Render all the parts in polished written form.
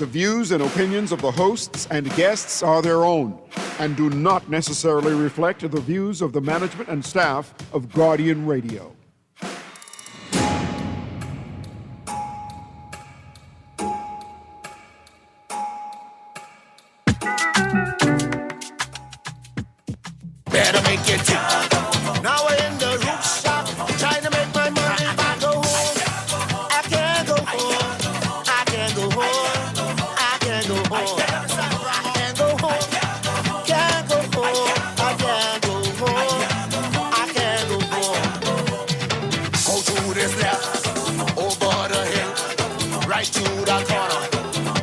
The views and opinions of the hosts and guests are their own and do not necessarily reflect the views of the management and staff of Guardian Radio. Better make it tick. Now we're in the roof shop, trying to make my money. If I go home, I can't go home. I can't go home. I can't go home. I can't go home. Can't go home. I can't go home. I can't go home. Go to this left, over the hill, right to the corner.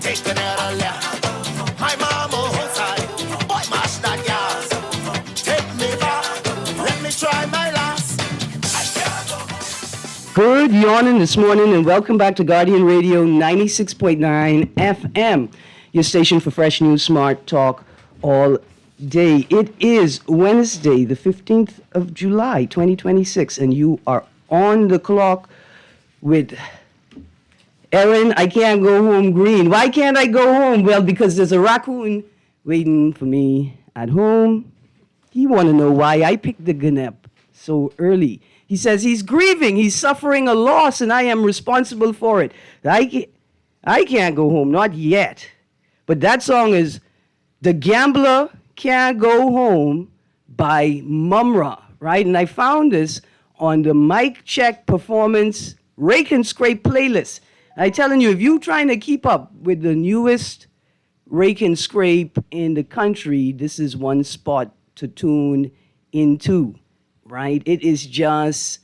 Take another left. My mama outside, boy, mash that gas. Try my last. Good yawning this morning and welcome back to Guardian Radio 96.9 FM, your station for fresh news, smart talk all day. It is Wednesday, the 15th of July, 2026, and you are on the clock with Erin. I can't go home, Greene. Why can't I go home? Well, because there's a raccoon waiting for me at home. He want to know why I picked the Gnep so early. He says he's grieving, he's suffering a loss, and I am responsible for it. I can't go home, not yet. But that song is The Gambler Can't Go Home by Mumra, right? And I found this on the Mic Check Performance Rake and Scrape playlist. I'm telling you, if you're trying to keep up with the newest Rake and Scrape in the country, this is one spot to tune into, right? It is just,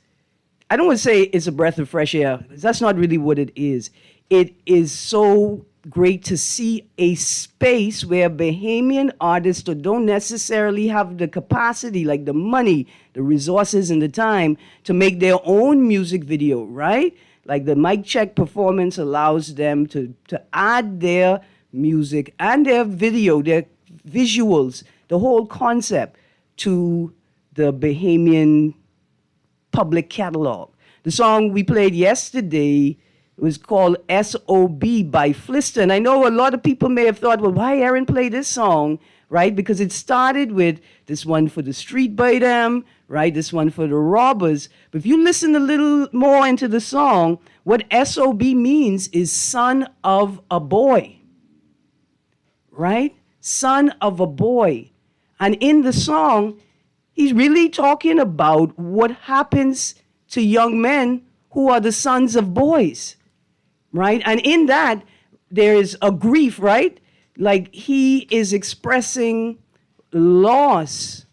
I don't want to say it's a breath of fresh air. That's not really what it is. It is so great to see a space where Bahamian artists don't necessarily have the capacity, like the money, the resources, and the time to make their own music video, right? Like the Mic Check Performance allows them to add their music and their video, their visuals, the whole concept to the Bahamian public catalog. The song we played yesterday was called S.O.B. by Flister. And I know a lot of people may have thought, well, why Erin play this song, right? Because it started with this one for the street by them, right? This one for the robbers. But if you listen a little more into the song, what S.O.B. means is son of a boy, right? Son of a boy. And in the song, he's really talking about what happens to young men who are the sons of boys, right? And in that, there is a grief, right? Like he is expressing loss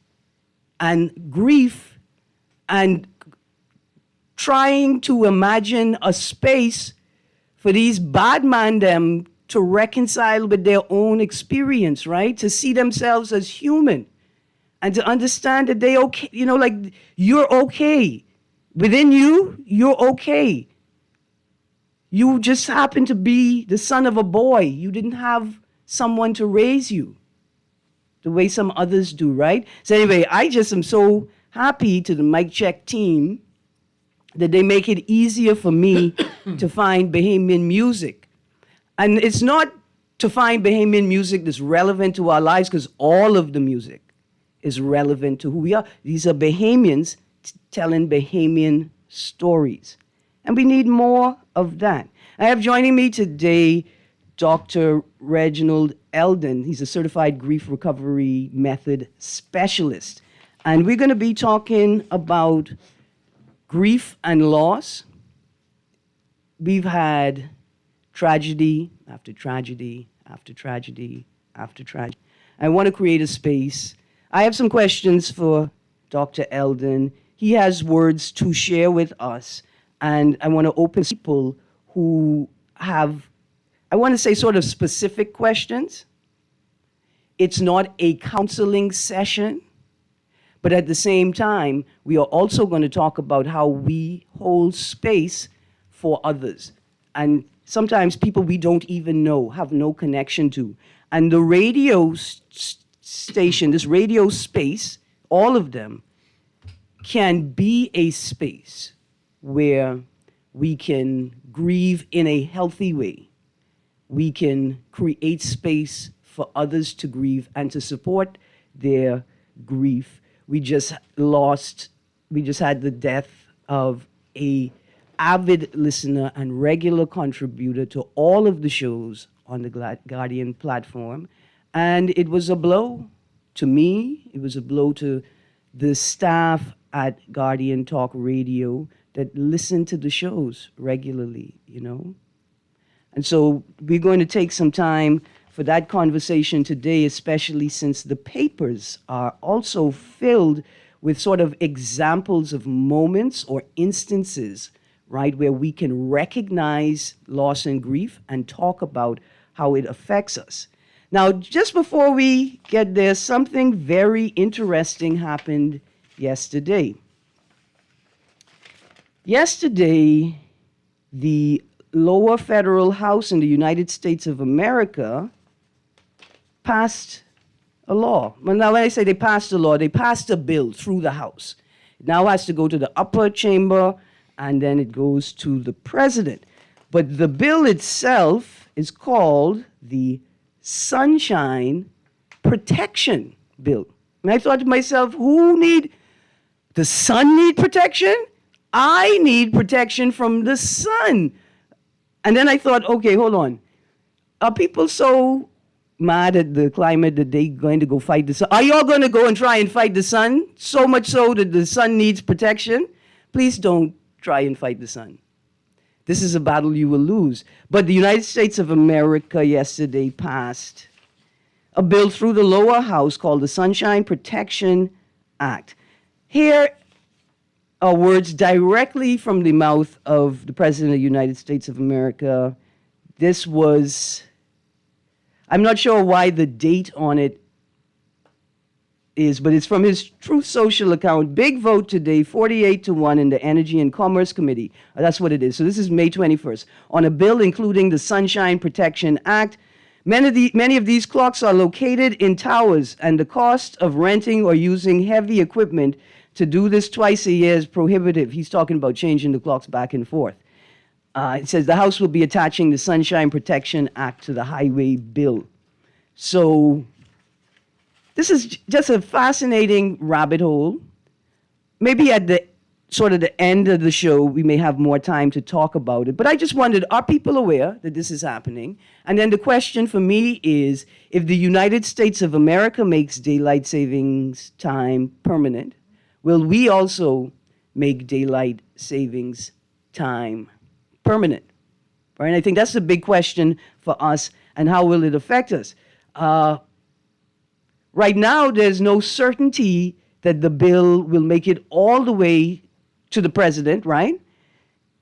and grief and trying to imagine a space for these bad men them to reconcile with their own experience, right? To see themselves as human and to understand that they okay, you know, like you're okay. Within you, you're okay. You just happen to be the son of a boy. You didn't have someone to raise you the way some others do, right? So anyway, I just am so happy to the Mic Check team that they make it easier for me to find Bahamian music. And it's not to find Bahamian music that's relevant to our lives, because all of the music is relevant to who we are. These are Bahamians telling Bahamian stories. And we need more of that. I have joining me today Dr. Reginald Eldon. He's a certified grief recovery method specialist. And we're going to be talking about grief and loss. We've had tragedy after tragedy after tragedy after tragedy. I want to create a space. I have some questions for Dr. Eldon. He has words to share with us, and I want to open people who have, I want to say, sort of specific questions. It's not a counseling session, but at the same time, we are also going to talk about how we hold space for others. And sometimes people we don't even know, have no connection to. And the radio station, this radio space, all of them, can be a space where we can grieve in a healthy way, we can create space for others to grieve and to support their grief. We just had the death of a avid listener and regular contributor to all of the shows on the Guardian platform. And it was a blow to me. It was a blow to the staff at Guardian Talk Radio that listened to the shows regularly, And so we're going to take some time for that conversation today, especially since the papers are also filled with sort of examples of moments or instances, right, where we can recognize loss and grief and talk about how it affects us. Now, just before we get there, something very interesting happened yesterday. Yesterday, the lower federal house in the United States of America passed a law. Well, now when I say they passed a law, they passed a bill through the House. It now has to go to the upper chamber, and then it goes to the president. But the bill itself is called the Sunshine Protection Bill. And I thought to myself, the sun need protection? I need protection from the sun. And then I thought, okay, hold on. Are people so mad at the climate that they're going to go fight the sun? Are y'all going to go and try and fight the sun? So much so that the sun needs protection? Please don't try and fight the sun. This is a battle you will lose. But the United States of America yesterday passed a bill through the lower house called the Sunshine Protection Act. Here are words directly from the mouth of the President of the United States of America. This was, I'm not sure why the date on it is, but it's from his Truth Social account. Big vote today, 48-1 in the Energy and Commerce Committee. That's what it is. So this is May 21st. On a bill including the Sunshine Protection Act. Many of these clocks are located in towers, and the cost of renting or using heavy equipment to do this twice a year is prohibitive. He's talking about changing the clocks back and forth. It says the House will be attaching the Sunshine Protection Act to the highway bill. So this is just a fascinating rabbit hole. Maybe at the sort of the end of the show, we may have more time to talk about it. But I just wondered, are people aware that this is happening? And then the question for me is, if the United States of America makes daylight savings time permanent, will we also make daylight savings time permanent? Right? And I think that's the big question for us, and how will it affect us? Right now, there's no certainty that the bill will make it all the way to the president, right?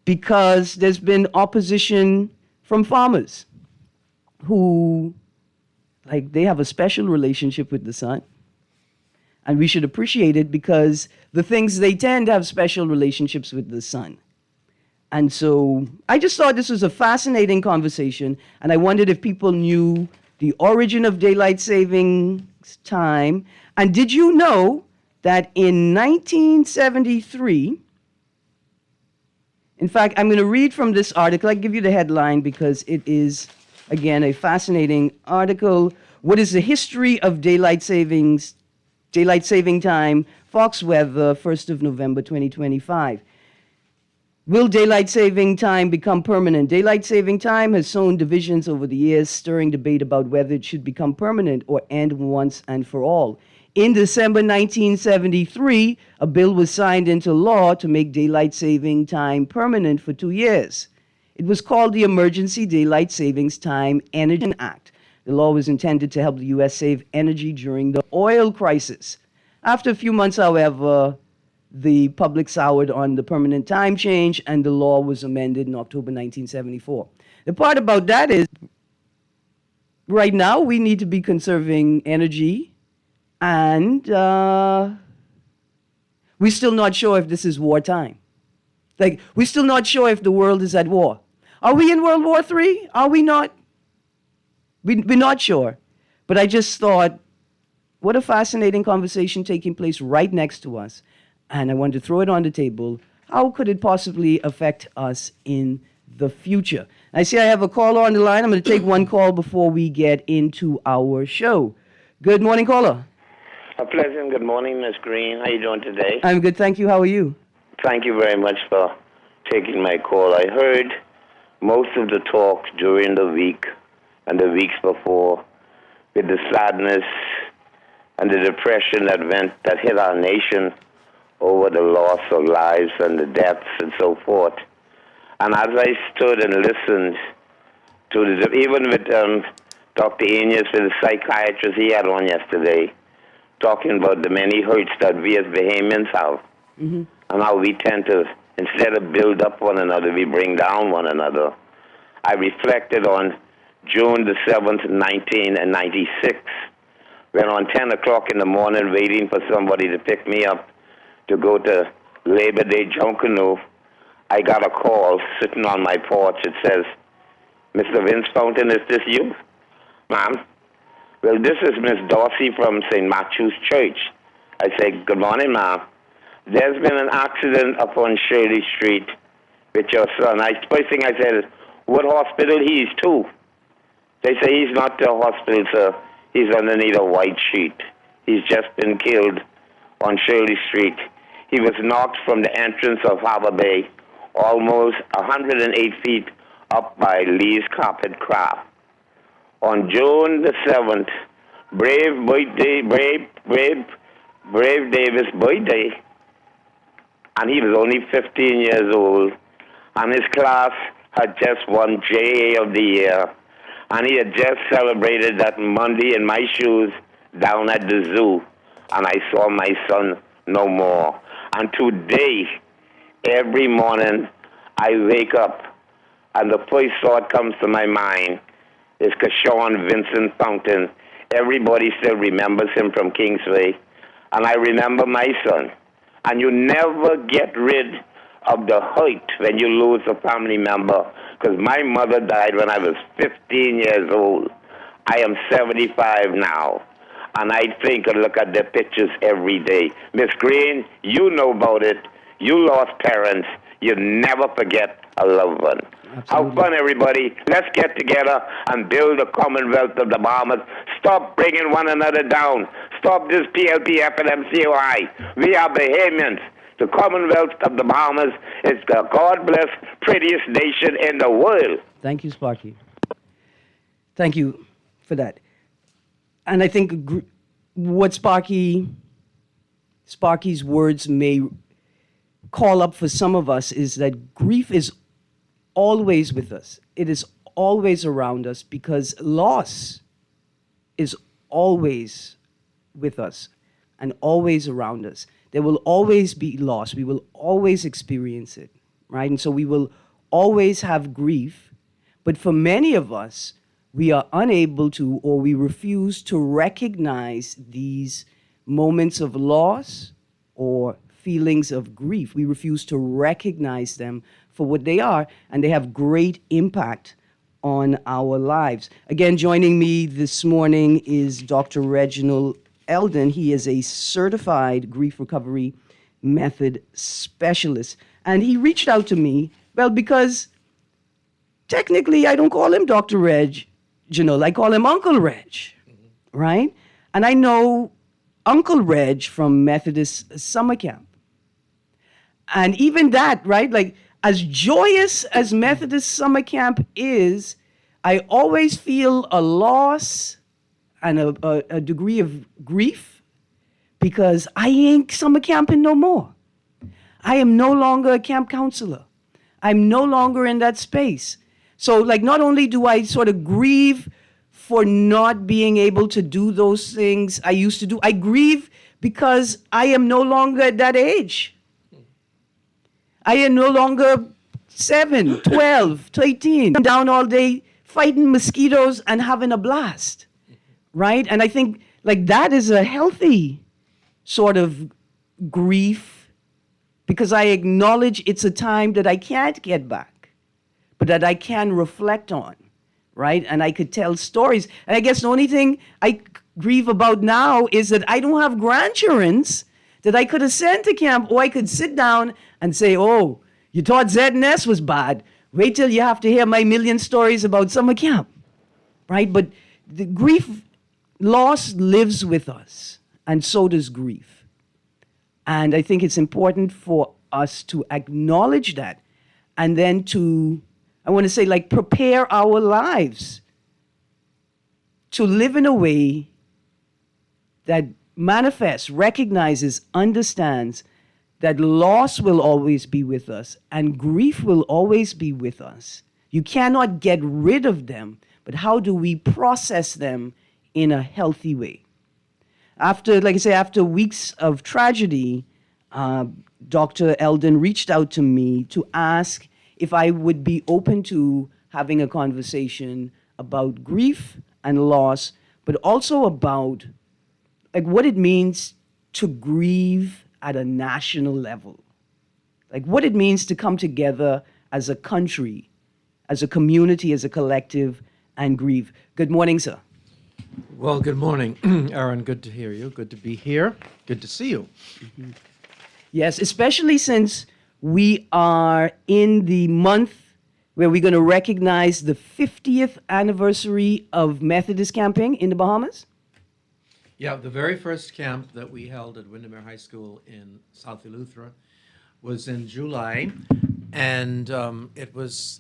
Because there's been opposition from farmers who, they have a special relationship with the sun. And we should appreciate it because the things they tend to have special relationships with the sun. And so I just thought this was a fascinating conversation, and I wondered if people knew the origin of daylight savings time. And did you know that in 1973, in fact, I'm going to read from this article. I'll give you the headline because it is, again, a fascinating article. What is the history of daylight saving time? Fox Weather, 1st of November, 2025. Will daylight saving time become permanent? Daylight saving time has sown divisions over the years, stirring debate about whether it should become permanent or end once and for all. In December 1973, a bill was signed into law to make daylight saving time permanent for 2 years. It was called the Emergency Daylight Savings Time Energy Act. The law was intended to help the U.S. save energy during the oil crisis. After a few months, however, the public soured on the permanent time change, and the law was amended in October 1974. The part about that is, right now, we need to be conserving energy, and we're still not sure if this is wartime. We're still not sure if the world is at war. Are we in World War III? Are we not? We're not sure. But I just thought, what a fascinating conversation taking place right next to us. And I wanted to throw it on the table. How could it possibly affect us in the future. I see I have a caller on the line. I'm going to take one call before we get into our show. Good morning, caller. A pleasant good morning, Miss Greene. How you doing today? I'm good, thank you. How are you? Thank you very much for taking my call. I heard most of the talk during the week and the weeks before with the sadness and the depression that hit our nation over the loss of lives and the deaths and so forth. And as I stood and listened to even with Dr. Enos, the psychiatrist he had on yesterday, talking about the many hurts that we as Bahamians have, and how we tend to, instead of build up one another, we bring down one another. I reflected on June the 7th, 1996, when on 10 o'clock in the morning, waiting for somebody to pick me up to go to Labor Day Junkanoo, I got a call sitting on my porch. It says, "Mr. Vince Fountain, is this you?" "Ma'am." "Well, this is Miss Dorsey from St. Matthew's Church." I say, "Good morning, ma'am. There's been an accident up on Shirley Street with your son." First thing I said, "What hospital he's to?" They say, "He's not to a hospital, sir. He's underneath a white sheet. He's just been killed on Shirley Street. He was knocked from the entrance of Harbor Bay, almost 108 feet up by Lee's Carpet Craft. On June the 7th, brave Davis' birthday, and he was only 15 years old, and his class had just won JA of the Year, and he had just celebrated that Monday in my shoes down at the zoo, and I saw my son no more. And today, every morning, I wake up, and the first thought comes to my mind is Kashawn Vincent Fountain. Everybody still remembers him from Kingsway, and I remember my son. And you never get rid of the hurt when you lose a family member, because my mother died when I was 15 years old. I am 75 now, and I think and look at their pictures every day. Miss Greene, you know about it. You lost parents. You never forget a loved one. Absolutely. Have fun, everybody. Let's get together and build the Commonwealth of the Bahamas. Stop bringing one another doon. Stop this PLP, FNMCOI. We are Bahamians. The Commonwealth of the Bahamas is the God-blessed, prettiest nation in the world. Thank you, Sparky. Thank you for that. And I think what Sparky's words may call up for some of us is that grief is always with us. It is always around us because loss is always with us and always around us. There will always be loss. We will always experience it, right? And so we will always have grief. But for many of us, we are unable to, or we refuse to recognize these moments of loss or feelings of grief. We refuse to recognize them for what they are, and they have great impact on our lives. Again, joining me this morning is Dr. Reginald Eldon. He is a certified grief recovery method specialist. And he reached out to me, well, because technically I don't call him Dr. Reg, I call him Uncle Reg, right? And I know Uncle Reg from Methodist Summer Camp. And even that, right? Like, as joyous as Methodist Summer Camp is, I always feel a loss and a degree of grief because I ain't summer camping no more. I am no longer a camp counselor. I'm no longer in that space. So, like, not only do I sort of grieve for not being able to do those things I used to do, I grieve because I am no longer at that age. I am no longer 7, 12, 13, down all day fighting mosquitoes and having a blast, right? And I think, like, that is a healthy sort of grief because I acknowledge it's a time that I can't get back, but that I can reflect on, right? And I could tell stories. And I guess the only thing I grieve about now is that I don't have grandchildren that I could have sent to camp, or I could sit down and say, oh, you thought Z&S was bad. Wait till you have to hear my million stories about summer camp, right? But the grief, loss lives with us, and so does grief. And I think it's important for us to acknowledge that, and then to, I want to say, like, prepare our lives to live in a way that manifests, recognizes, understands that loss will always be with us and grief will always be with us. You cannot get rid of them, but how do we process them in a healthy way? After, like I say, after weeks of tragedy, Dr. Eldon reached out to me to ask if I would be open to having a conversation about grief and loss, but also about like what it means to grieve at a national level. Like what it means to come together as a country, as a community, as a collective, and grieve. Good morning, sir. Well, good morning, Erin. Good to hear you. Good to be here. Good to see you. Mm-hmm. Yes, especially since we are in the month where we're going to recognize the 50th anniversary of Methodist camping in the Bahamas. Yeah, the very first camp that we held at Windermere High School in South Eleuthera was in July, and it was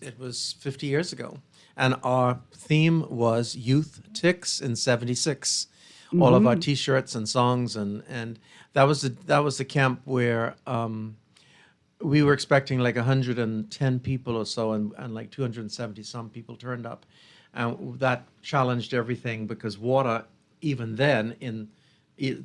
50 years ago. And our theme was Youth Ticks in '76. Mm-hmm. All of our T-shirts and songs, and that was the camp where we were expecting like 110 people or so, and like 270 some people turned up, and that challenged everything because water, even then in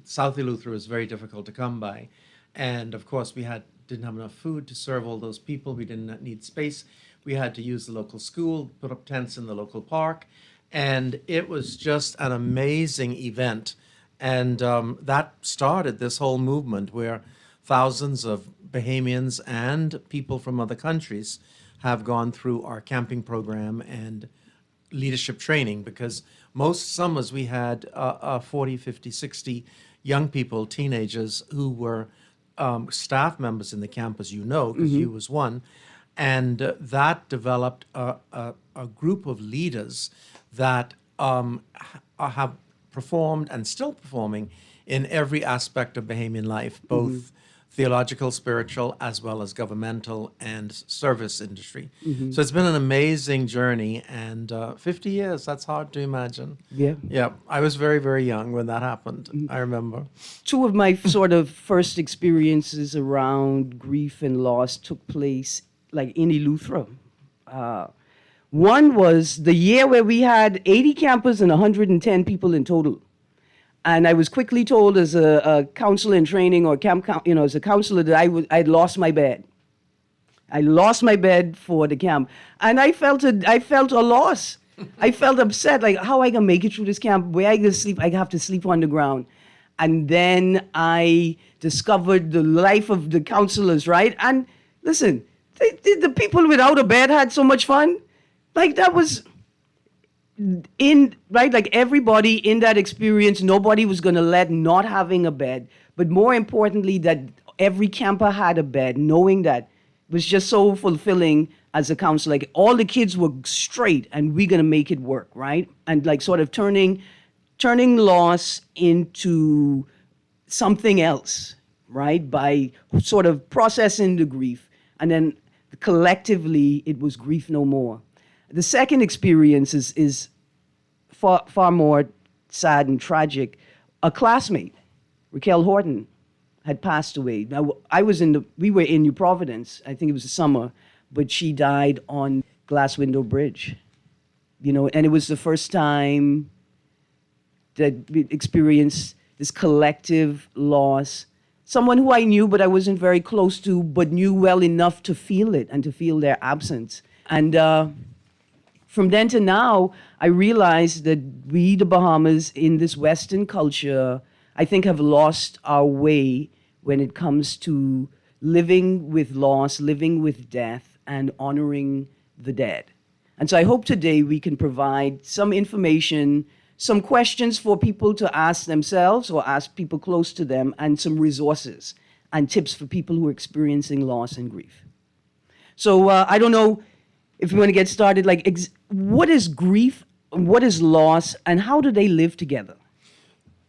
South Eleuthera, was very difficult to come by, and of course we didn't have enough food to serve all those people. We didn't need space. We had to use the local school, put up tents in the local park, and it was just an amazing event. And that started this whole movement where thousands of Bahamians and people from other countries have gone through our camping program and leadership training, because most summers we had 40, 50, 60 young people, teenagers, who were staff members in the camp, as you know, because you was one. And that developed a group of leaders that have performed and still performing in every aspect of Bahamian life, both theological, spiritual, as well as governmental and service industry. So it's been an amazing journey, and 50 years, that's hard to imagine. Yeah. Yeah, I was very, very young when that happened, I remember. Two of my sort of first experiences around grief and loss took place like in Eleuthera. One was the year where we had 80 campers and 110 people in total. And I was quickly told as a counselor in training or as a counselor that I'd lost my bed. I lost my bed for the camp. And I felt a loss. I felt upset, like how I gonna make it through this camp? Where I gonna sleep? I have to sleep on the ground. And then I discovered the life of the counselors, right? And listen, the people without a bed had so much fun. Like that was like everybody in that experience, nobody was going to let not having a bed. But more importantly, that every camper had a bed, knowing that was just so fulfilling as a counselor. Like all the kids were straight and we're going to make it work, right? And like sort of turning loss into something else, right? By sort of processing the grief. And then collectively, it was grief no more. The second experience is far more sad and tragic. A classmate, Raquel Horton, had passed away. Now, we were in New Providence, I think it was the summer, but she died on Glass Window Bridge. And it was the first time that we experienced this collective loss. Someone who I knew, but I wasn't very close to, but knew well enough to feel it and to feel their absence. And from then to now, I realized that we, the Bahamas, in this Western culture, I think have lost our way when it comes to living with loss, living with death, and honoring the dead. And so I hope today we can provide some information, some questions for people to ask themselves or ask people close to them, and some resources and tips for people who are experiencing loss and grief. So I don't know if you want to get started, like, what is grief, what is loss, and how do they live together?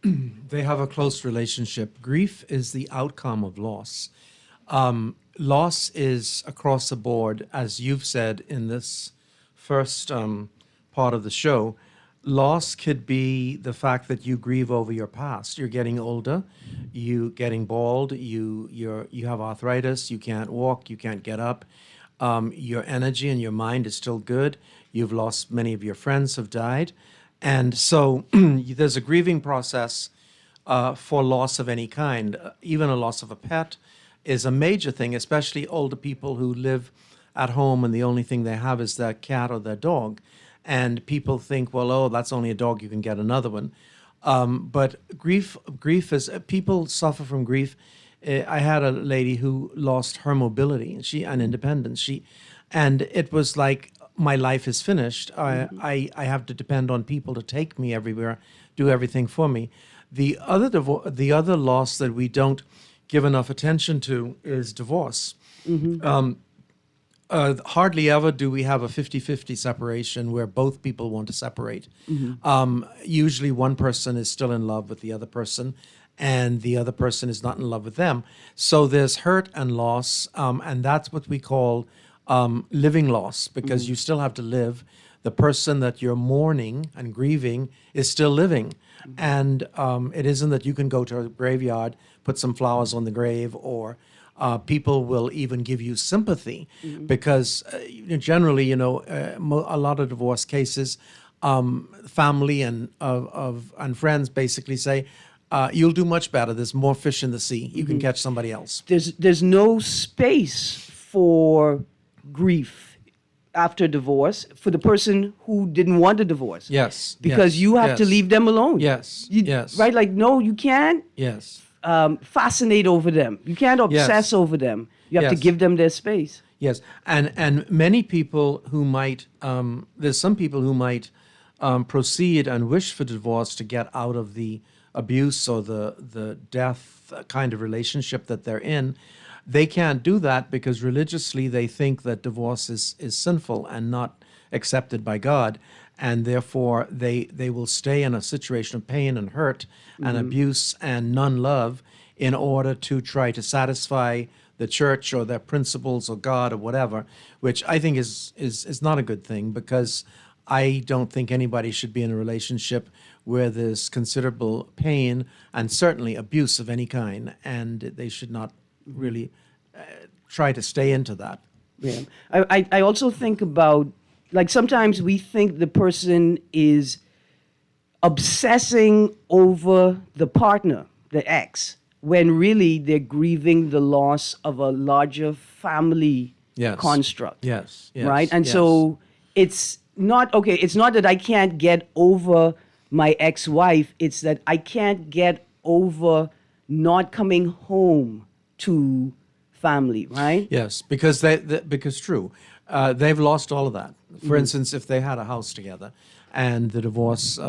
They have a close relationship. Grief is the outcome of loss. Loss is across the board, as you've said in this first part of the show. Loss could be the fact that you grieve over your past. You're getting older, you getting bald, you have arthritis, you can't walk, you can't get up. Your energy and your mind is still good. You've lost, many of your friends have died. And so there's a grieving process for loss of any kind. Even a loss of a pet is a major thing, especially older people who live at home and the only thing they have is their cat or their dog. And people think, well, oh, that's only a dog, you can get another one. But grief is, people suffer from grief. I had a lady who lost her mobility and independence. And it was like, my life is finished. I have to depend on people to take me everywhere, do everything for me. The other loss that we don't give enough attention to is divorce. Hardly ever do we have a 50-50 separation where both people want to separate. Usually one person is still in love with the other person and the other person is not in love with them. So there's hurt and loss, and that's what we call living loss, because you still have to live. The person that you're mourning and grieving is still living. And it isn't that you can go to a graveyard, put some flowers on the grave, or people will even give you sympathy, because generally, a lot of divorce cases, family and friends basically say, you'll do much better. There's more fish in the sea. You can catch somebody else. There's no space for grief after divorce for the person who didn't want a divorce. Yes. Because you have to leave them alone. Yes. Yes. Right? Like, no, you can't Yes. fascinate over them. You can't obsess over them. You have to Yes. give them their space. Yes, and many people who might, there's some people who might proceed and wish for divorce to get out of the abuse or the death kind of relationship that they're in. They can't do that because religiously they think that divorce is sinful and not accepted by God, and therefore they will stay in a situation of pain and hurt and abuse and non-love in order to try to satisfy the church or their principles or God or whatever, which I think is not a good thing, because I don't think anybody should be in a relationship where there's considerable pain and certainly abuse of any kind, and they should not really try to stay into that. Yeah. I also think about, like, sometimes we think the person is obsessing over the partner, the ex, when really they're grieving the loss of a larger family construct. Yes. Right? And so it's not that I can't get over my ex-wife, it's that I can't get over not coming home to family, right? Yes, because because true, they've lost all of that. For instance, if they had a house together, and the divorce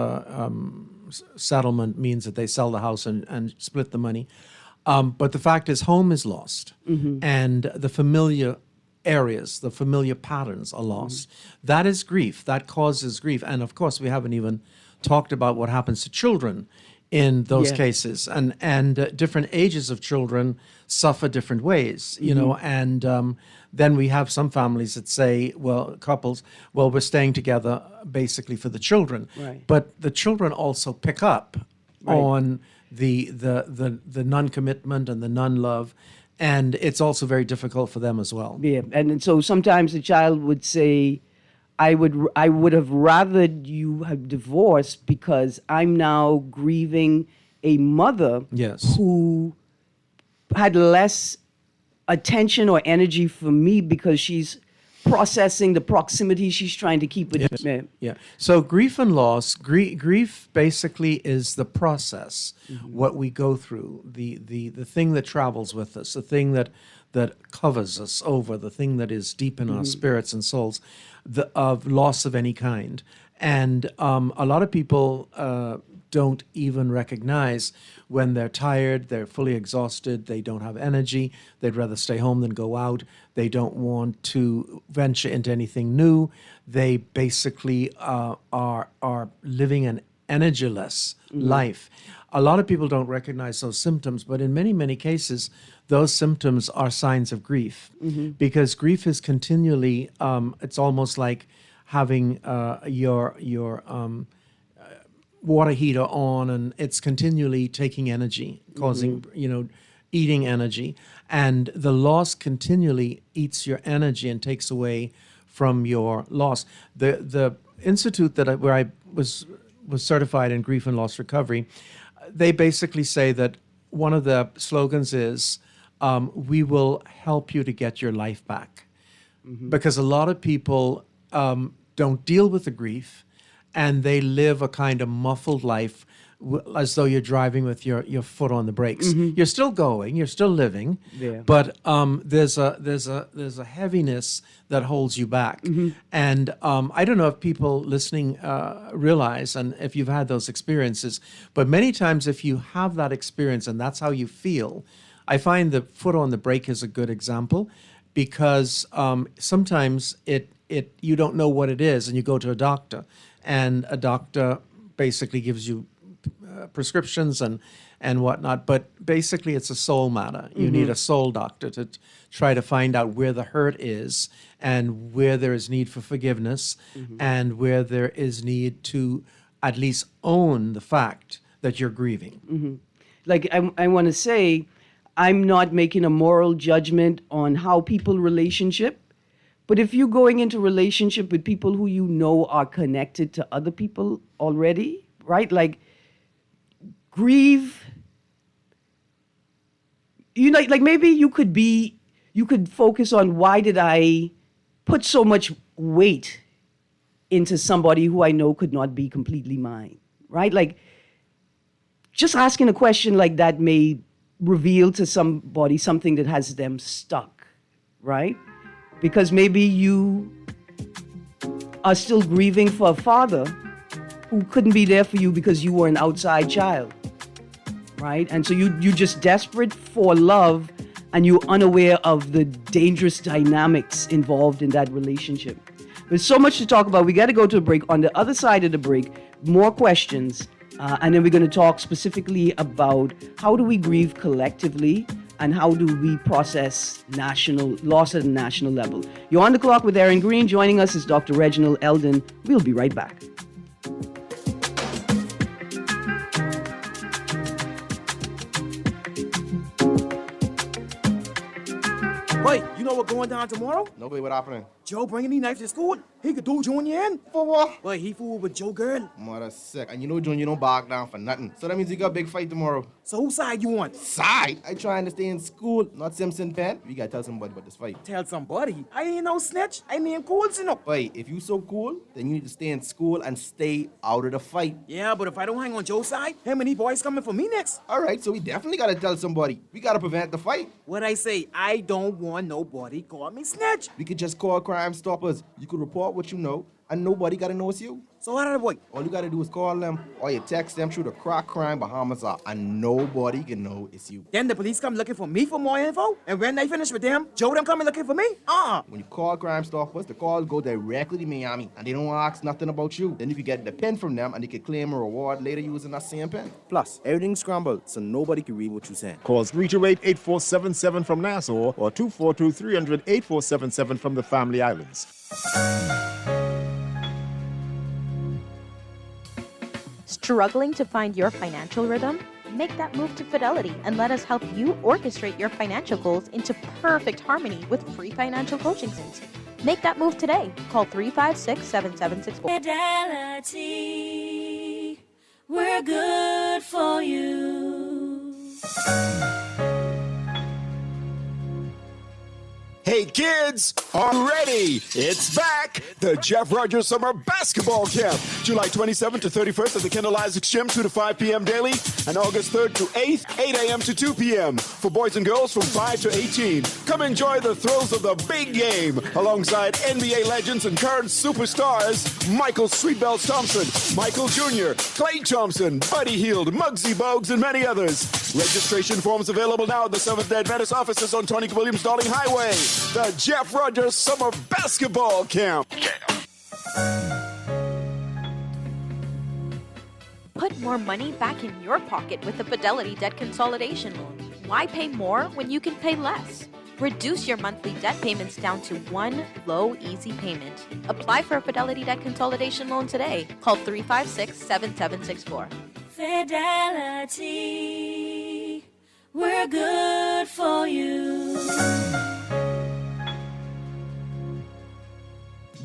settlement means that they sell the house and split the money, but the fact is, home is lost, and the familiar areas, the familiar patterns are lost. That is grief. That causes grief, and of course, we haven't even talked about what happens to children in those cases, and different ages of children suffer different ways, and then we have some families that say, couples, we're staying together basically for the children, but the children also pick up on the non-commitment and the non-love, and it's also very difficult for them as well. Yeah, and so sometimes the child would say, I would have rather you have divorced because I'm now grieving a mother who had less attention or energy for me because she's processing the proximity she's trying to keep with me. Yeah. So grief and loss, grief basically is the process, what we go through, the thing that travels with us, the thing that covers us over, the thing that is deep in our spirits and souls, of loss of any kind. And a lot of people don't even recognize when they're tired, they're fully exhausted, they don't have energy, they'd rather stay home than go out, they don't want to venture into anything new, they basically are living an energyless life. A lot of people don't recognize those symptoms, but in many, many cases, those symptoms are signs of grief, because grief is continually, it's almost like having your water heater on, and it's continually taking energy, causing, eating energy. And the loss continually eats your energy and takes away from your loss. The institute where I was certified in grief and loss recovery, they basically say that one of the slogans is, we will help you to get your life back. Because a lot of people don't deal with the grief, and they live a kind of muffled life as though you're driving with your foot on the brakes. You're still going, you're still living, but there's a heaviness that holds you back. And I don't know if people listening realize, and if you've had those experiences, but many times if you have that experience and that's how you feel, I find the foot on the brake is a good example, because sometimes you don't know what it is, and you go to a doctor, and a doctor basically gives you prescriptions and whatnot, but basically it's a soul matter. You need a soul doctor to try to find out where the hurt is, and where there is need for forgiveness, and where there is need to at least own the fact that you're grieving. Like, I want to say, I'm not making a moral judgment on how people relationship, but if you're going into relationship with people who you know are connected to other people already, right? Like, grieve, like maybe you could focus on, why did I put so much weight into somebody who I know could not be completely mine, right? Like, just asking a question like that may reveal to somebody something that has them stuck, right? Because maybe you are still grieving for a father who couldn't be there for you because you were an outside child, right? And so you're just desperate for love, and you're unaware of the dangerous dynamics involved in that relationship. There's so much to talk about. We got to go to a break. On the other side of the break, more questions, and then we're going to talk specifically about how do we grieve collectively, and how do we process loss at a national level. You're on the clock with Erin Greene. Joining us is Dr. Reginald Eldon. We'll be right back. Wait, you know what's going down tomorrow? Nobody, what happening? Joe bringing these knives to school. He could do Junior in. For what? Wait, he fooled with Joe girl. Mother sick. And you know Junior don't back down for nothing. So that means you got a big fight tomorrow. So whose side you on? Side? I trying to stay in school, not Simpson Pen. We gotta tell somebody about this fight. Tell somebody. I ain't no snitch. I mean cool, you know. Wait, if you so cool, then you need to stay in school and stay out of the fight. Yeah, but if I don't hang on Joe's side, him and these boys coming for me next. All right, so we definitely gotta tell somebody. We gotta prevent the fight. What I say, I don't want nobody call me snitch. We could just call Crime Stoppers. You could report what you know, and nobody gotta know it's you. So how did I work? All you gotta do is call them, or you text them through the Crack Crime Bahamas app, and nobody can know it's you. Then the police come looking for me for more info, and when they finish with them, Joe them coming looking for me? When you call Crime Stoppers, the calls go directly to Miami, and they don't ask nothing about you. Then you can get the pen from them, and you can claim a reward later using that same pen. Plus, everything's scrambled, so nobody can read what you're saying. Call 328-8477 from Nassau or 242-300-8477 from the Family Islands. Struggling to find your financial rhythm? Make that move to Fidelity and let us help you orchestrate your financial goals into perfect harmony with free financial coaching sessions. Make that move today. Call 356-7764. Fidelity, we're good for you. Hey kids, are you ready? It's back! The Jeff Rogers Summer Basketball Camp. July 27th to 31st at the Kendall Isaacs Gym, 2 to 5 p.m. daily, and August 3rd to 8th, 8 a.m. to 2 p.m. for boys and girls from 5 to 18. Come enjoy the thrills of the big game alongside NBA legends and current superstars Michael Sweetbells Thompson, Michael Jr., Klay Thompson, Buddy Hield, Muggsy Bogues, and many others. Registration forms available now at the Seventh-day Adventist offices on Tony Williams Darling Highway. The Jeff Rogers Summer Basketball Camp. Put more money back in your pocket with the Fidelity Debt Consolidation Loan. Why pay more when you can pay less? Reduce your monthly debt payments down to one low, easy payment. Apply for a Fidelity Debt Consolidation Loan today. Call 356-7764. Fidelity, we're good for you.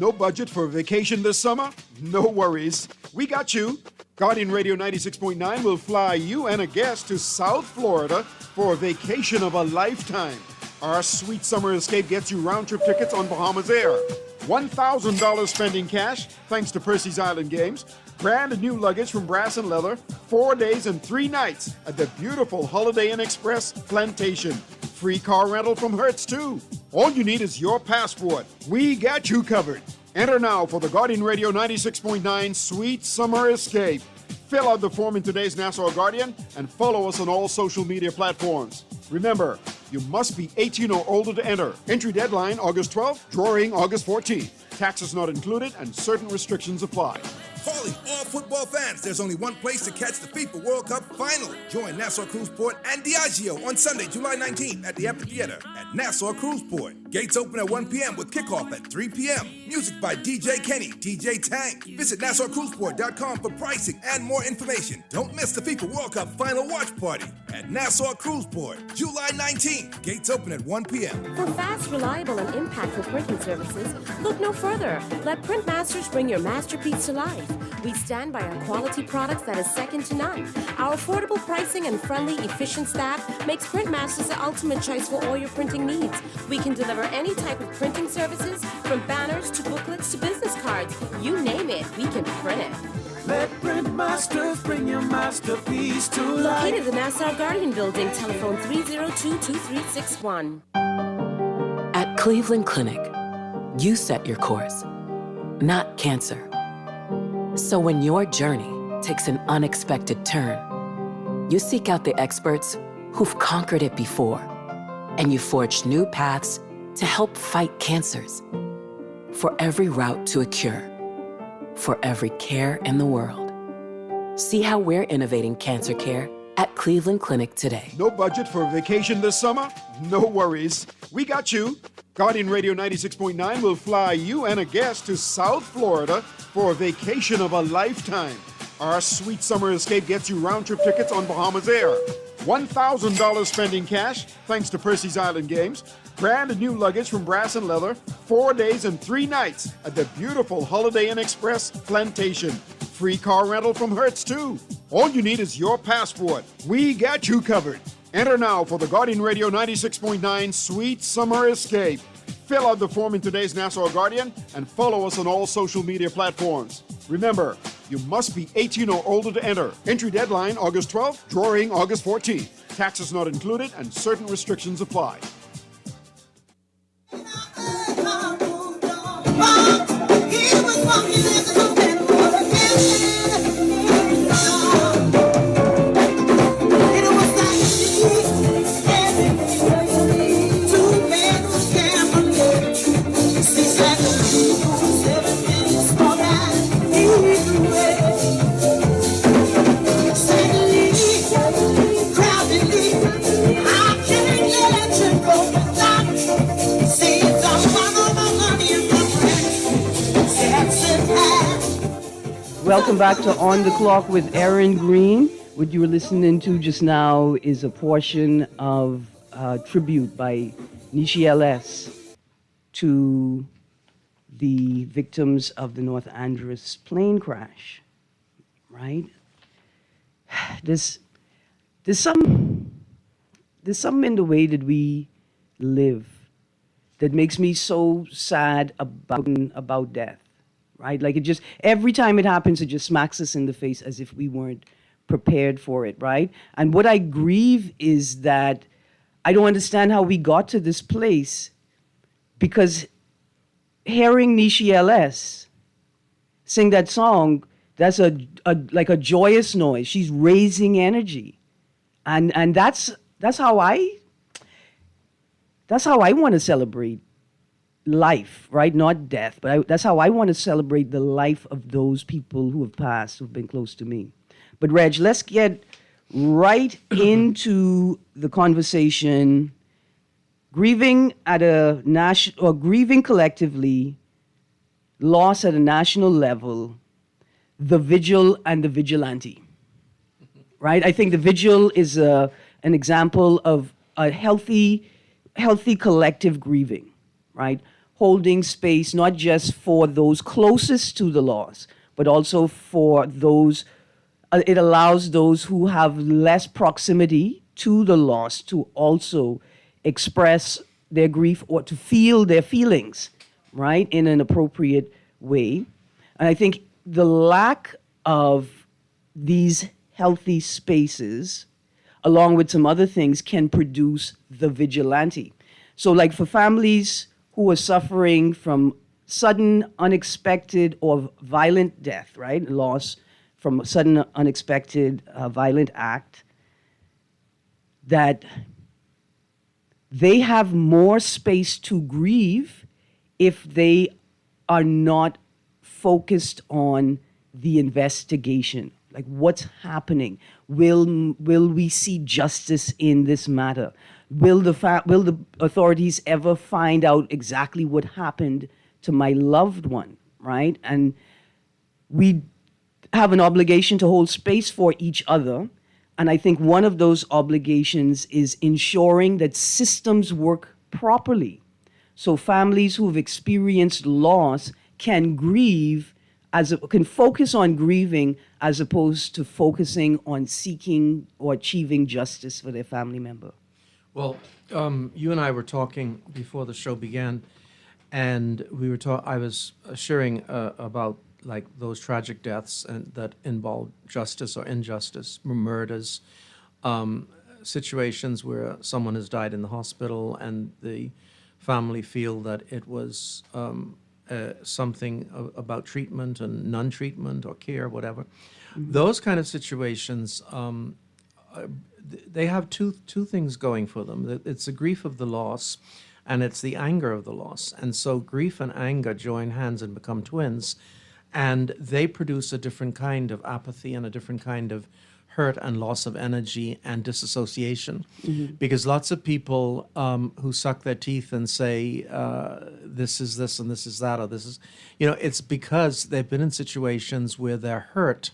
No budget for a vacation this summer? No worries. We got you. Guardian Radio 96.9 will fly you and a guest to South Florida for a vacation of a lifetime. Our sweet summer escape gets you round-trip tickets on Bahamas Air. $1,000 spending cash, thanks to Percy's Island Games. Brand new luggage from Brass and Leather. 4 days and 3 nights at the beautiful Holiday Inn Express Plantation. Free car rental from Hertz, too. All you need is your passport. We got you covered. Enter now for the Guardian Radio 96.9 Sweet Summer Escape. Fill out the form in today's Nassau Guardian and follow us on all social media platforms. Remember, you must be 18 or older to enter. Entry deadline August 12th, drawing August 14th. Taxes not included and certain restrictions apply. Calling all football fans, there's only one place to catch the FIFA World Cup final. Join Nassau Cruise Port and Diageo on Sunday, July 19th at the Amphitheater at Nassau Cruise Port. Gates open at 1 p.m. with kickoff at 3 p.m. Music by DJ Kenny, DJ Tank. Visit NassauCruisePort.com for pricing and more information. Don't miss the FIFA World Cup final watch party at Nassau Cruise Port, July 19th. Gates open at 1 p.m. For fast, reliable, and impactful printing services, look no further. Let Print Masters bring your masterpiece to life. We stand by our quality products that is second to none. Our affordable pricing and friendly, efficient staff makes Print Masters the ultimate choice for all your printing needs. We can deliver any type of printing services, from banners to booklets to business cards. You name it, we can print it. Let Print Masters bring your masterpiece to life. Located in the Nassau Guardian Building, telephone 302-2361. At Cleveland Clinic, you set your course, not cancer. So when your journey takes an unexpected turn, you seek out the experts who've conquered it before, and you forge new paths to help fight cancers. For every route to a cure, for every care in the world. See how we're innovating cancer care at Cleveland Clinic today. No budget for a vacation this summer? No worries. We got you. Guardian Radio 96.9 will fly you and a guest to South Florida for a vacation of a lifetime. Our sweet summer escape gets you round-trip tickets on Bahamas Air. $1,000 spending cash, thanks to Percy's Island Games. Brand new luggage from Brass and Leather. 4 days and 3 nights at the beautiful Holiday Inn Express Plantation. Free car rental from Hertz, too. All you need is your passport. We got you covered. Enter now for the Guardian Radio 96.9 Sweet Summer Escape. Fill out the form in today's Nassau Guardian and follow us on all social media platforms. Remember, you must be 18 or older to enter. Entry deadline August 12th, drawing August 14th. Taxes not included and certain restrictions apply. Welcome back to On the Clock with Erin, Greene. What you were listening to just now is a portion of tribute by Nishi L.S. to the victims of the North Andros plane crash, right? There's something in the way that we live that makes me so sad about death, right? Like it just, every time it happens, it just smacks us in the face as if we weren't prepared for it, right? And what I grieve is that I don't understand how we got to this place, because hearing Nishi LS sing that song, that's like a joyous noise. She's raising energy. And that's how I want to celebrate life, right? Not death, but that's how I want to celebrate the life of those people who have passed, who've been close to me. But Reg, let's get right into the conversation. Grieving grieving collectively, loss at a national level, the vigil and the vigilante. Right? I think the vigil is an example of a healthy collective grieving, right? Holding space not just for those closest to the loss, but also for those, it allows those who have less proximity to the loss to also express their grief or to feel their feelings, right, in an appropriate way. And I think the lack of these healthy spaces, along with some other things, can produce the vigilante. So like for families who are suffering from sudden, unexpected, or violent death, right? Loss from a sudden, unexpected, violent act, that they have more space to grieve if they are not focused on the investigation. Like, what's happening? Will we see justice in this matter? Will the authorities ever find out exactly what happened to my loved one, right? And we have an obligation to hold space for each other. And I think one of those obligations is ensuring that systems work properly. So families who've experienced loss can grieve, can focus on grieving as opposed to focusing on seeking or achieving justice for their family member. Well, you and I were talking before the show began, and I was sharing about like those tragic deaths and that involve justice or injustice, murders, situations where someone has died in the hospital and the family feel that it was something about treatment and non-treatment or care, whatever. Mm-hmm. Those kind of situations, they have two things going for them. It's the grief of the loss, and it's the anger of the loss. And so grief and anger join hands and become twins, and they produce a different kind of apathy and a different kind of hurt and loss of energy and disassociation. Mm-hmm. Because lots of people who suck their teeth and say, this is this and this is that, or this is, it's because they've been in situations where their hurt,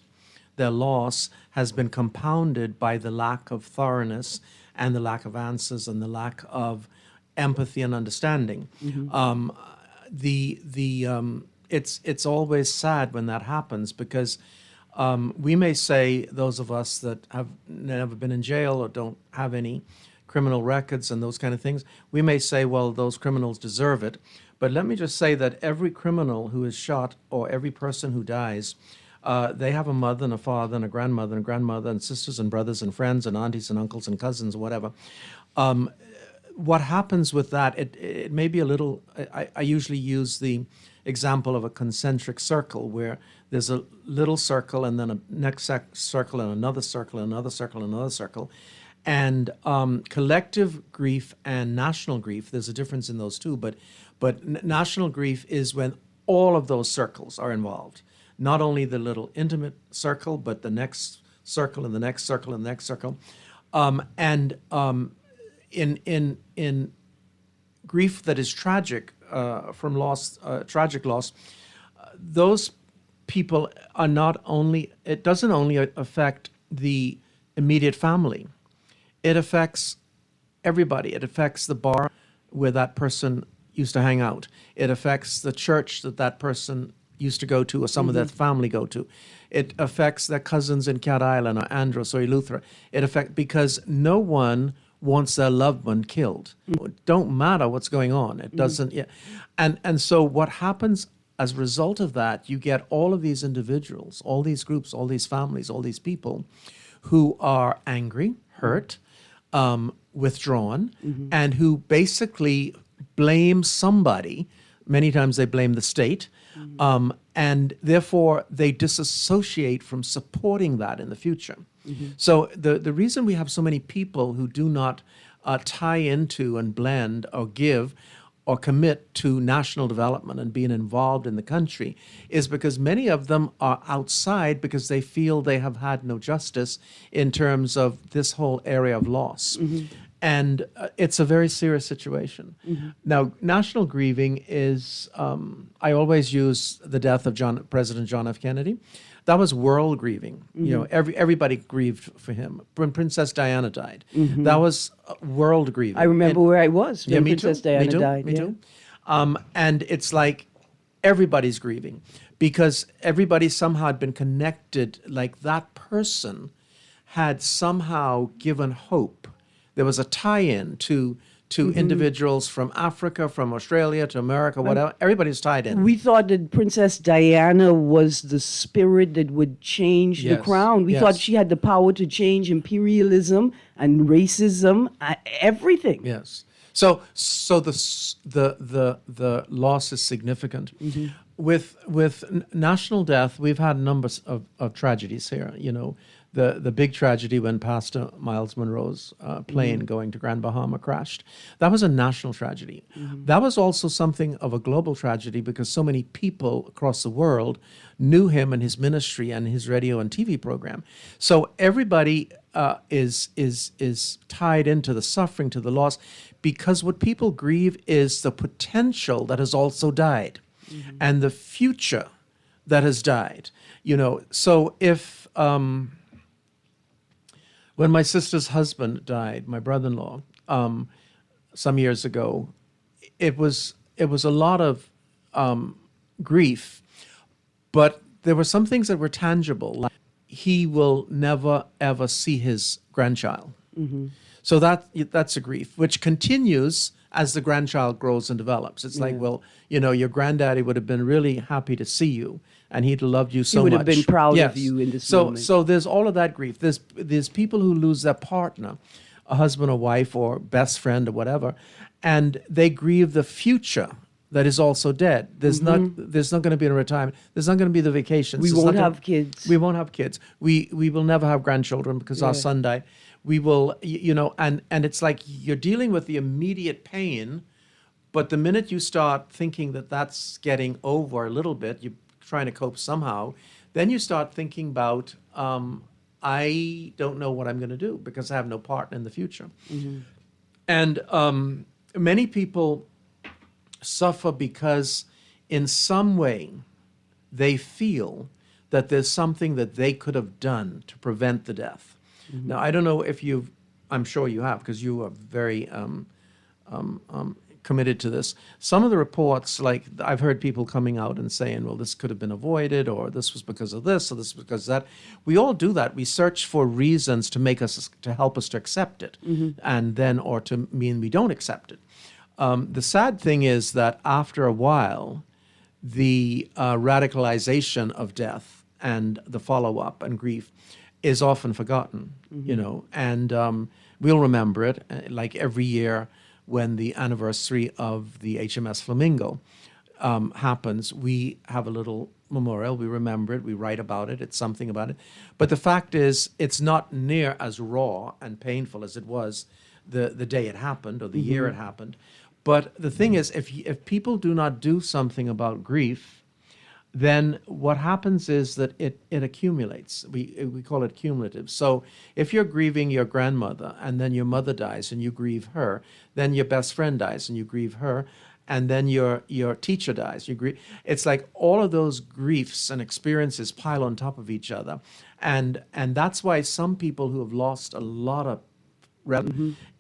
their loss, has been compounded by the lack of thoroughness and the lack of answers and the lack of empathy and understanding. Mm-hmm. It's always sad when that happens, because we may say, those of us that have never been in jail or don't have any criminal records and those kind of things, we may say, well, those criminals deserve it. But let me just say that every criminal who is shot or every person who dies, they have a mother and a father and a grandmother and sisters and brothers and friends and aunties and uncles and cousins, whatever. What happens with that, it may be a little, I usually use the example of a concentric circle where there's a little circle and then a next circle and another circle and another circle and another circle. And collective grief and national grief, there's a difference in those two, but national grief is when all of those circles are involved. Not only the little intimate circle, but the next circle and the next circle and the next circle. In grief that is tragic, from loss, tragic loss, those people are not only, it doesn't only affect the immediate family, it affects everybody. It affects the bar where that person used to hang out. It affects the church that person used to go to, or some of their family go to. It affects their cousins in Cat Island or Andros or Eleuthera. It affects, because no one wants their loved one killed. It don't matter what's going on. It doesn't. Yeah. And so what happens as a result of that, you get all of these individuals, all these groups, all these families, all these people who are angry, hurt, withdrawn, and who basically blame somebody. Many times they blame the state, and therefore they disassociate from supporting that in the future. So the reason we have so many people who do not tie into and blend or give or commit to national development and being involved in the country is because many of them are outside because they feel they have had no justice in terms of this whole area of loss. And it's a very serious situation. Now, national grieving is, I always use the death of President John F. Kennedy. That was world grieving. You know, everybody grieved for him. When Princess Diana died, that was world grieving. I remember where I was when me Princess too. Diana died. Me too. And it's like everybody's grieving because everybody somehow had been connected, like that person had somehow given hope. There was a tie-in to individuals from Africa, from Australia to America, whatever. Everybody's tied in. We thought that Princess Diana was the spirit that would change the Yes, crown. We yes. thought she had the power to change imperialism and racism, everything. Yes. So the loss is significant. With national death, we've had numbers of tragedies here. You know, the big tragedy when Pastor Miles Monroe's plane going to Grand Bahama crashed. That was a national tragedy. That was also something of a global tragedy because so many people across the world knew him and his ministry and his radio and TV program. So everybody is tied into the suffering, to the loss, because what people grieve is the potential that has also died and the future that has died. You know, so if when my sister's husband died, my brother-in-law, some years ago, it was a lot of grief, but there were some things that were tangible. Like he will never ever see his grandchild, so that's a grief which continues as the grandchild grows and develops. It's like, well, you know, your granddaddy would have been really happy to see you, and he'd have loved you so much. He would have been proud of you in this moment. So there's all of that grief. There's people who lose their partner, a husband or wife or best friend or whatever, and they grieve the future that is also dead. There's not going to be a retirement. There's not going to be the vacations. We won't have kids. We won't have kids. We will never have grandchildren because our son died. We will, you know, and it's like you're dealing with the immediate pain, but the minute you start thinking that that's getting over a little bit, you're trying to cope somehow, then you start thinking about, I don't know what I'm going to do because I have no partner in the future. And many people suffer because in some way they feel that there's something that they could have done to prevent the death. Now, I don't know if I'm sure you have, because you are very committed to this. Some of the reports, like I've heard people coming out and saying, well, this could have been avoided, or this was because of this, or this was because of that. We all do that. We search for reasons to help us to accept it, and then, or to mean we don't accept it. The sad thing is that after a while, the radicalization of death and the follow-up and grief is often forgotten, you know, and we'll remember it, like every year when the anniversary of the HMS Flamingo happens, we have a little memorial, we remember it, we write about it, it's something about it. But the fact is, it's not near as raw and painful as it was the day it happened or the year it happened. But the thing is, if people do not do something about grief, then what happens is that it accumulates. We call it cumulative. So if you're grieving your grandmother and then your mother dies and you grieve her, then your best friend dies and you grieve her, and then your teacher dies, you grieve. It's like all of those griefs and experiences pile on top of each other. And that's why some people who have lost a lot of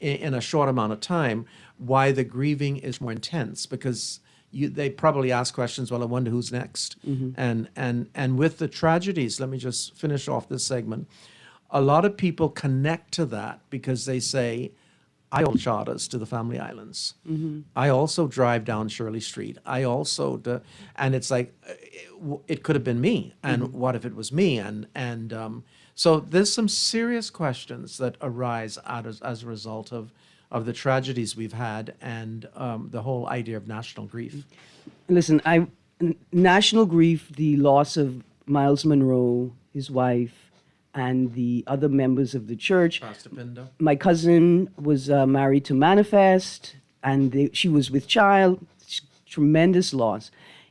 in a short amount of time, why the grieving is more intense, because they probably ask questions, well, I wonder who's next. And with the tragedies, let me just finish off this segment, a lot of people connect to that because they say, I also charters to the Family Islands. I also drive down Shirley Street. I also, and it's like, it could have been me. And what if it was me? So there's some serious questions that arise as a result of the tragedies we've had and the whole idea of national grief. Listen, national grief, the loss of Miles Monroe, his wife, and the other members of the church. Pastor Pindo. My cousin was married to Manifest, and she was with child. Tremendous loss.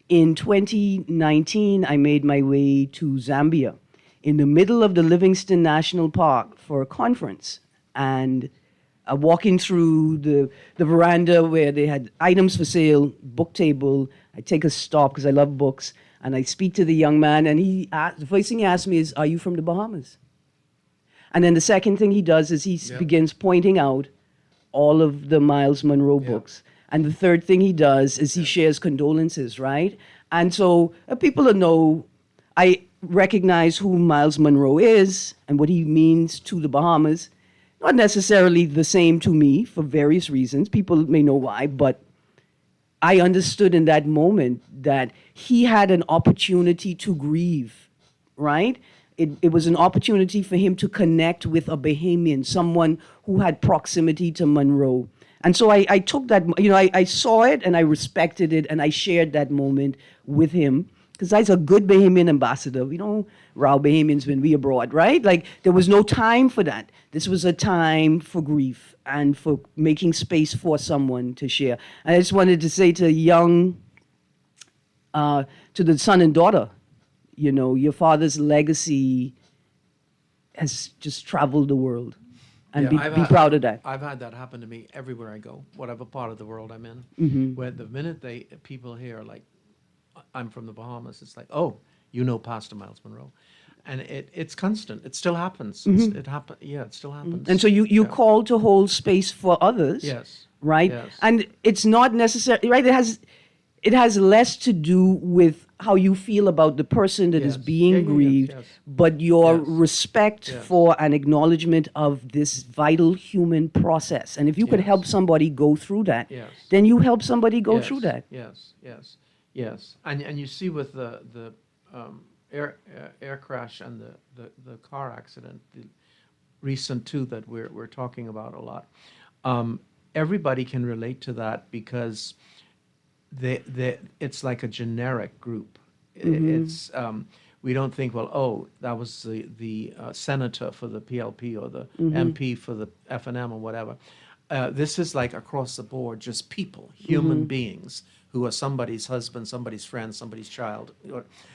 In 2019, I made my way to Zambia in the middle of the Livingston National Park for a conference. And walking through the veranda where they had items for sale, book table, I take a stop because I love books, and I speak to the young man, and the first thing he asked me is, "Are you from the Bahamas?" And then the second thing he does is he begins pointing out all of the Miles Monroe books. And the third thing he does is he shares condolences, right? And so people that know, I recognize who Miles Monroe is and what he means to the Bahamas. Not necessarily the same to me for various reasons. People may know why, but I understood in that moment that he had an opportunity to grieve, right? It was an opportunity for him to connect with a Bahamian, someone who had proximity to Monroe. And so I took that, I saw it and I respected it and I shared that moment with him because he's a good Bahamian ambassador. Raw Bahamians when we abroad, right? Like there was no time for that. This was a time for grief and for making space for someone to share. And I just wanted to say to the son and daughter, your father's legacy has just traveled the world. And be proud of that. I've had that happen to me everywhere I go, whatever part of the world I'm in. Where the minute people hear, like, I'm from the Bahamas, it's like, oh, Pastor Miles Monroe. And it's constant. It still happens. It still happens. And so you call to hold space for others. Yes. Right? Yes. And it's not necessarily, right? It has less to do with how you feel about the person that is being grieved, but your respect for an acknowledgement of this vital human process. And if you could help somebody go through that, then you help somebody go through that. Yes. And you see with the air crash and the car accident, the recent two that we're talking about a lot, everybody can relate to that because it's like a generic group. It's we don't think, well, oh, that was the senator for the PLP or the MP for the FNM or whatever. This is like across the board, just people, human beings who are somebody's husband, somebody's friend, somebody's child,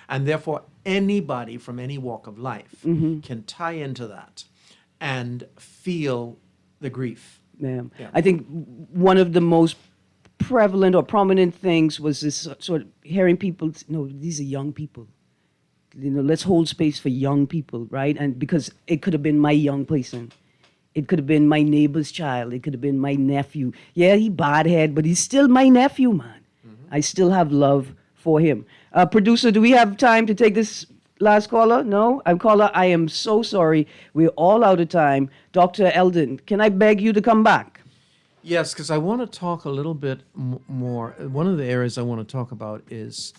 and therefore anybody from any walk of life can tie into that and feel the grief. Yeah. I think one of the most prevalent or prominent things was this sort of hearing people, these are young people. Let's hold space for young people, right? And because it could have been my young person. It could have been my neighbor's child. It could have been my nephew. Yeah, he bad head, but he's still my nephew, man. I still have love for him. Producer, do we have time to take this last caller? No? Caller, I am so sorry. We're all out of time. Dr. Eldon, can I beg you to come back? Yes, because I want to talk a little bit more. One of the areas I want to talk about is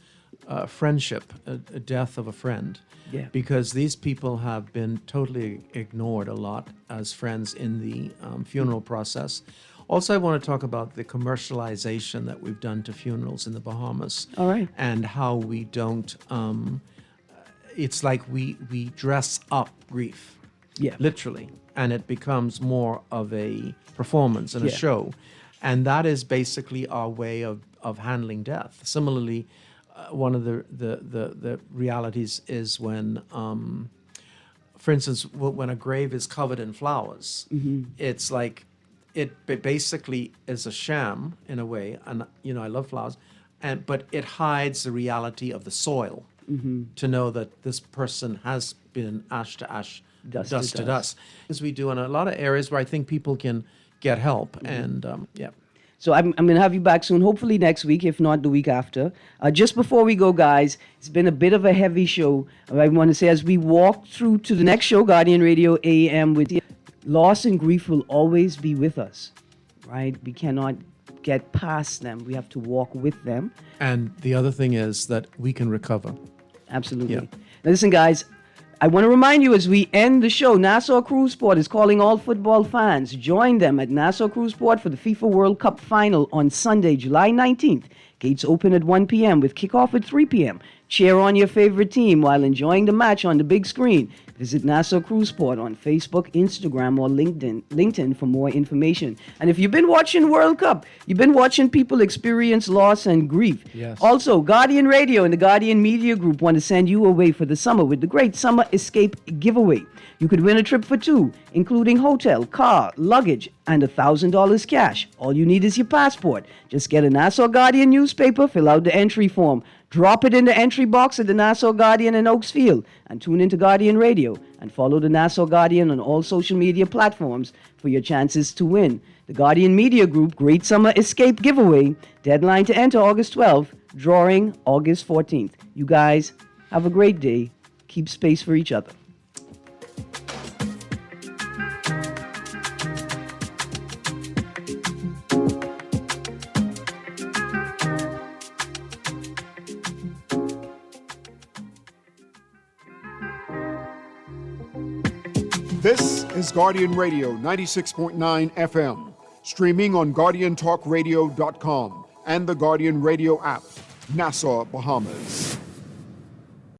friendship, a death of a friend. Yeah. Because these people have been totally ignored a lot as friends in the funeral process. Also, I want to talk about the commercialization that we've done to funerals in the Bahamas. All right. And how we don't, it's like we dress up grief. Yeah. Literally. And it becomes more of a performance and a show. And that is basically our way of handling death. Similarly, one of the realities is when, for instance, when a grave is covered in flowers, it's like, it basically is a sham in a way. And, I love flowers, but it hides the reality of the soil to know that this person has been ash to ash, dust to dust. As we do in a lot of areas where I think people can get help. And So I'm going to have you back soon, hopefully next week, if not the week after. Just before we go, guys, it's been a bit of a heavy show. I want to say as we walk through to the next show, Guardian Radio AM, with loss and grief will always be with us. right? We cannot get past them. We have to walk with them. And the other thing is that we can recover. Absolutely. Yeah. Now listen, guys, I want to remind you as we end the show, Nassau Cruiseport is calling all football fans. Join them at Nassau Cruiseport for the FIFA World Cup final on Sunday, July 19th. Gates open at 1 p.m. with kickoff at 3 p.m. Cheer on your favorite team while enjoying the match on the big screen. Visit Nassau Cruiseport on Facebook, Instagram, or LinkedIn for more information. And if you've been watching World Cup, you've been watching people experience loss and grief. Yes. Also, Guardian Radio and the Guardian Media Group want to send you away for the summer with the Great Summer Escape Giveaway. You could win a trip for two, including hotel, car, luggage, and $1,000 cash. All you need is your passport. Just get a Nassau Guardian newspaper, fill out the entry form, drop it in the entry box at the Nassau Guardian in Oaks Field, and tune into Guardian Radio and follow the Nassau Guardian on all social media platforms for your chances to win. The Guardian Media Group Great Summer Escape Giveaway, deadline to enter August 12th, drawing August 14th. You guys have a great day. Keep space for each other. This is Guardian Radio 96.9 FM, streaming on GuardianTalkRadio.com and the Guardian Radio app, Nassau, Bahamas.